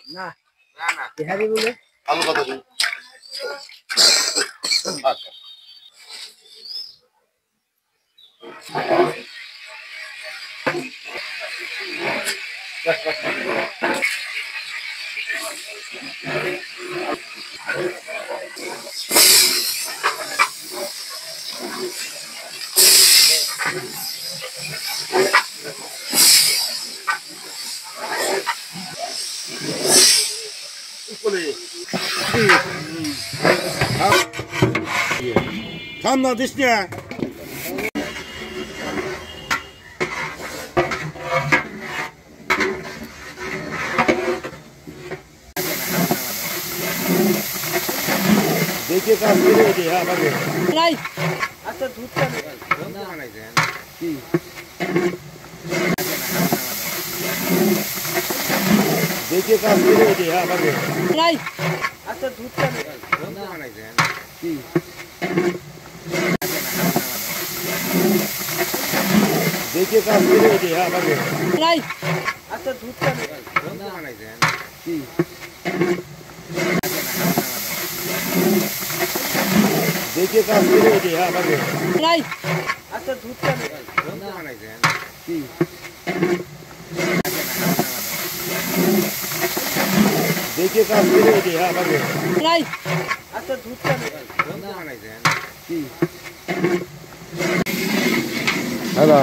না না বিহারি বলে আলু কত দিন আচ্ছা থাম না দিস না দেখে কাজ করে দে হ্যাঁ বাবা নাই আচ্ছা দুধটা বানাইছেন কি দেখে কাজ করে দে হ্যাঁ বাবা নাই আচ্ছা দুধটা বানাইছেন কি দেখে কাজ করে দে হ্যাঁ বাবা নাই আচ্ছা দুধটা বানাইছেন কি দেখে কাজ করে দে হ্যাঁ বাবা নাই আচ্ছা দুধটা বানাইছেন কি দেখে কাজ করে দে হ্যাঁ বাবা নাই আচ্ছা দুধটা বানাইছেন কি হ্যালো